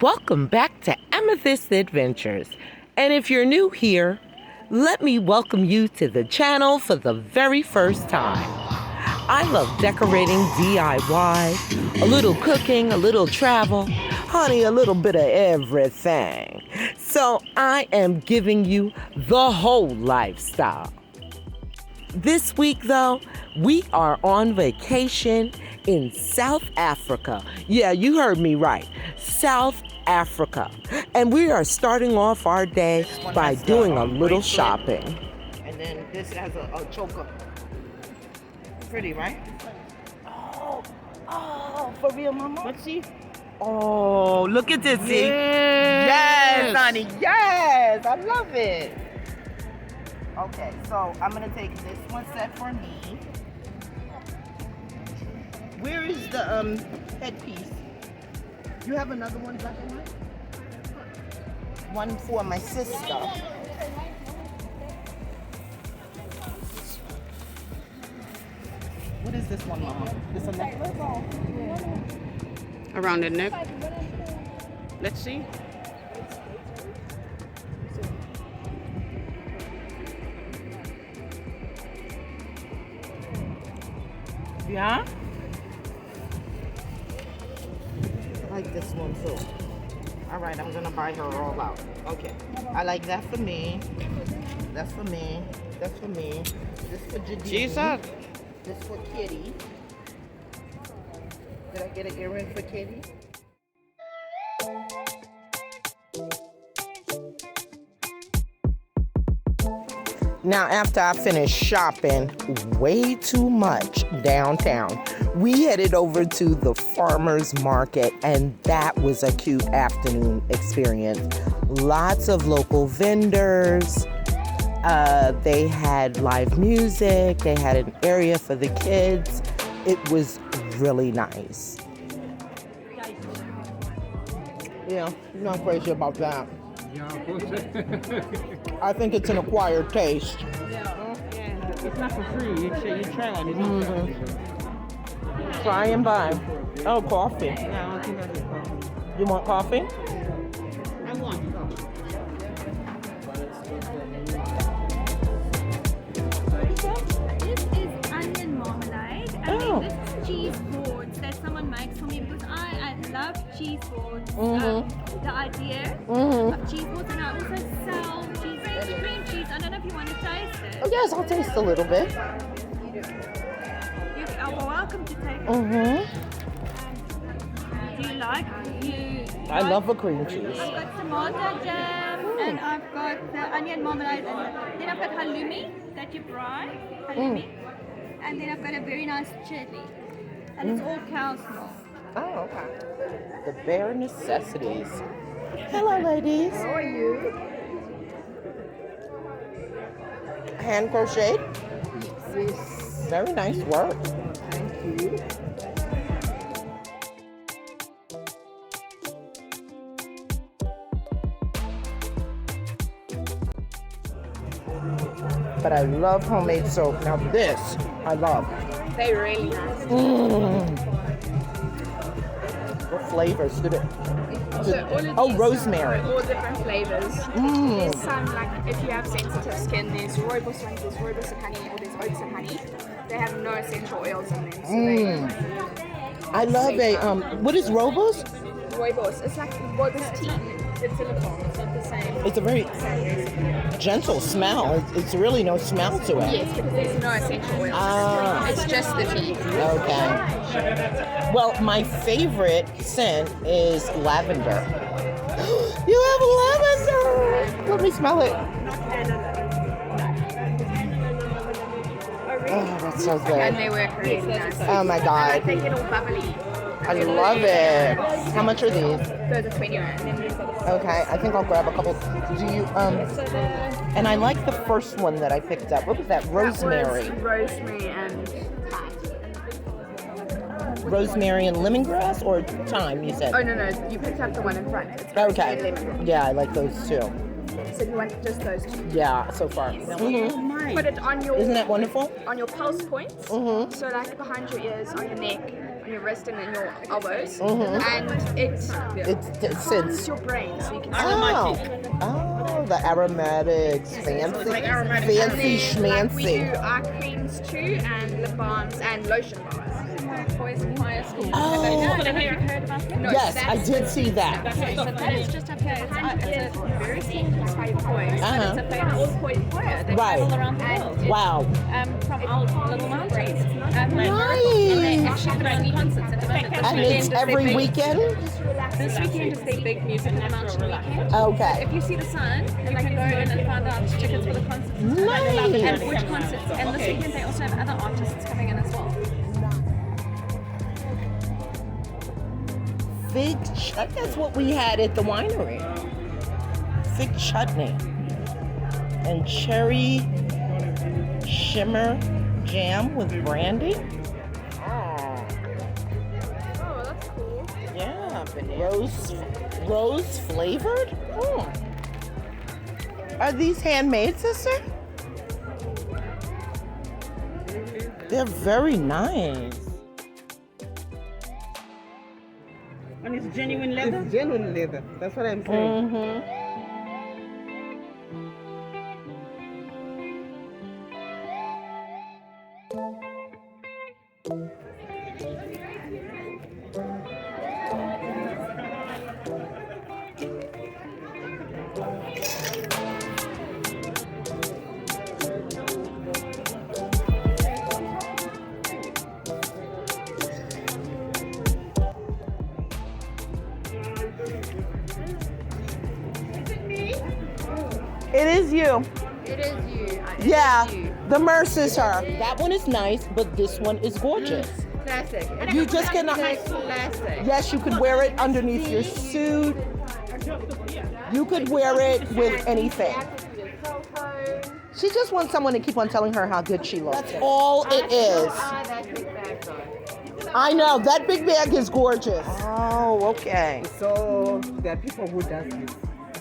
Welcome back to Amethyst Adventures. And if you're new here, let me welcome you to the channel for the very first time. I love decorating DIY, a little cooking, a little travel, honey, a little bit of everything. So I am giving you the whole lifestyle. This week, though, we are on vacation in South Africa. Yeah, you heard me right. South Africa. And we are starting off our day by doing a little shopping. And then this has a choker. Pretty, right? Oh, for real, mama? Let's see. Oh, look at this. Yes, honey. Yes, I love it. Okay, so I'm gonna take this one set for me. Where is the headpiece? You have another one, black and white? One for my sister. What is this one, mama? This a necklace? Around the neck. Let's see. Yeah? I like this one too. All right, I'm gonna buy her all out. Okay. I like that for me. That's for me. That's for me. This for Jadine. Jesus. This for Kitty. Did I get an earring for Kitty? Now, after I finished shopping way too much downtown, we headed over to the farmer's market, and that was a cute afternoon experience. Lots of local vendors. They had live music. They had an area for the kids. It was really nice. Yeah, I'm not crazy about that. I think it's an acquired taste. Yeah. It's not for free. You try it. Mm-hmm. Try and buy. Oh, coffee. Yeah, I don't think that's coffee. You want coffee? I want coffee. This is onion marmalade, and then this is cheese boards that someone makes for me because I love cheese boards. The idea of cheese boards, and I also sell cheese, cream cheese. I don't know if you want to taste it. Oh, yes, I'll taste a little bit. You are welcome to take it. Do you like? I love a cream cheese. I've got tomato jam, and I've got the onion marmalade, and then I've got halloumi that you fry, halloumi, and then I've got a very nice chili, and it's all cow's milk. Oh, okay. The bare necessities. Hello, ladies. How are you? Hand crocheted? Yes. Very nice work. Thank you. But I love homemade soap. Now this, I love. They're really nice. What flavors did it? All rosemary. all different flavors. There's some, like, if you have sensitive skin, there's rooibos ones, there's rooibos and honey, or there's oats and honey. They have no essential oils in them. So I love what is Robos? rooibos, it's like rooibos tea. It's silicone, it's not the same. It's a very gentle smell. It's really no smell to it. Yes, because there's no essential oils. It's just the tea. Okay. Well, my favorite scent is lavender. You have lavender! Let me smell it. Oh, that's so good. And they work really nice. Oh my And God. they get all bubbly. I love it. How much are these? Those are 20 rand. And then these are the Okay, I think I'll grab a couple. Do you, and I like the first one that I picked up. What was that? Rosemary. Rosemary and Rosemary and lemongrass or thyme, you said? oh no, you picked up the one in front. It's Okay. rosemary and lemon. Yeah, I like those too. So you want just those two. Yeah, so far. Put it on your Isn't that wonderful? on your pulse points. So like behind your ears, on your neck, on your wrist, and in your elbows. And it Since your brain, so you can oh, the aromatics, fancy, fancy like we do schmancy. eye creams too, and lip balms and lotion bars. Boys in higher school. Oh. I don't know if you've heard about them. No, Yes, that's I did see that. Okay, so that is just up here. It's a very small class of boys, but it's a famous choir. They Right. travel around the world. Wow. From our little mountains. And they actually put on concerts at the moment. This And weekend it's is their every big- weekend? This weekend is their big music in the mountain weekend. Okay. If you see the sign, you can go in and find out tickets for the concerts. Nice. And which concerts. And this weekend they also have other artists coming in as well. Fig chutney. That's what we had at the winery. Fig chutney. And cherry shimmer jam with brandy. Oh, that's cool. Yeah, rose flavored. Are these handmade, sister? They're very nice. And it's genuine leather? It's genuine leather. That's what I'm saying. It is you. It is you. Yeah, the Merce is her. That one is nice, but this one is gorgeous. Classic. You just cannot. Classic. Yes, you could wear it underneath your suit. You could wear it with anything. She just wants someone to keep on telling her how good she looks. That's all it is. That big bag though. I know, that big bag is gorgeous. Oh, okay. So there are people who does this.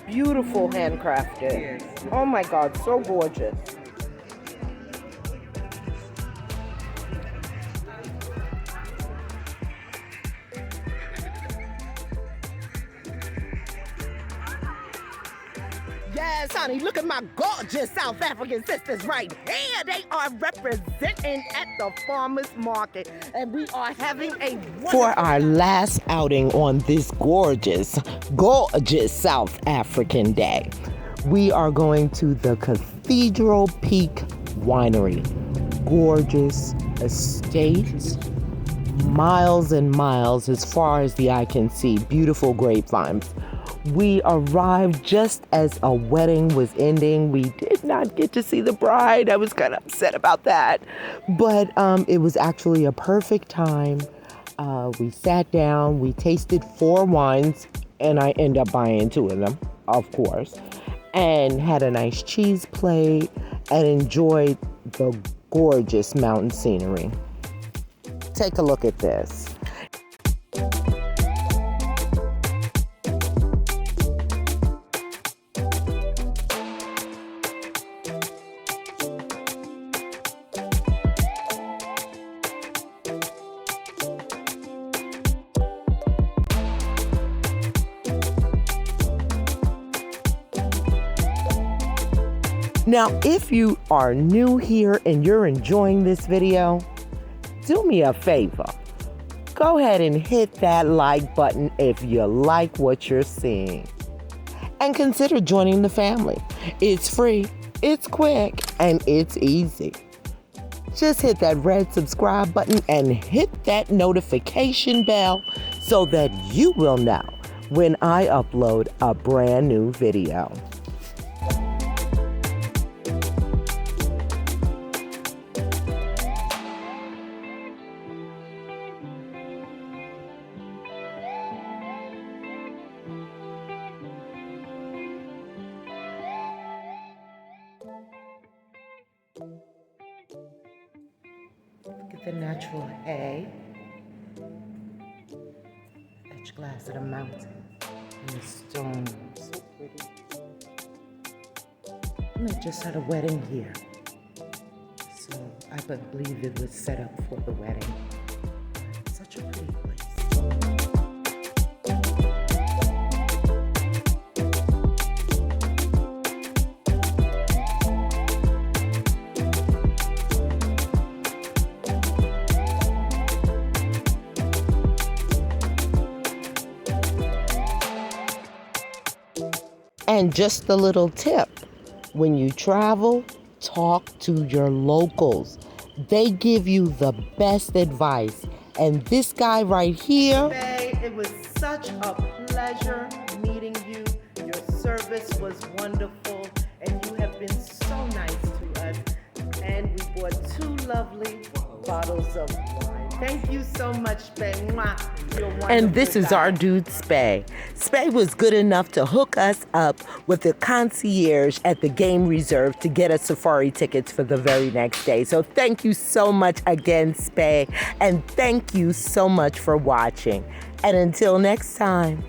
Beautiful handcrafted. Yes. Oh my God, so gorgeous. Yes, honey, look at my gorgeous South African sisters right here. They are representing at the farmer's market, and we are having a wonderful... For our last outing on this gorgeous, gorgeous South African day, we are going to the Cathedral Peak Winery. Gorgeous estate, miles and miles as far as the eye can see, beautiful grapevines. We arrived just as a wedding was ending. We did not get to see the bride. I was kind of upset about that. But it was actually a perfect time. We sat down, we tasted 4 wines, and I ended up buying 2 of them, of course, and had a nice cheese plate and enjoyed the gorgeous mountain scenery. Take a look at this. Now, if you are new here and you're enjoying this video, do me a favor. Go ahead and hit that like button if you like what you're seeing. And consider joining the family. It's free, it's quick, and it's easy. Just hit that red subscribe button and hit that notification bell so that you will know when I upload a brand new video. Look at the natural hay, edge glass of the mountain, and the stones. So pretty. family just had a wedding here. So I believe it was set up for the wedding. Such a pretty place. And just a little tip, when you travel, talk to your locals. They give you the best advice. And this guy right here. It was such a pleasure meeting you. Your service was wonderful, and you have been so nice to us. And we bought 2 lovely bottles of wine. Thank you so much, Spay. Mwah. You're a wonderful And this is guy. our dude, Spay. Spay was good enough to hook us up with the concierge at the game reserve to get us safari tickets for the very next day. So thank you so much again, Spay. And thank you so much for watching. And until next time.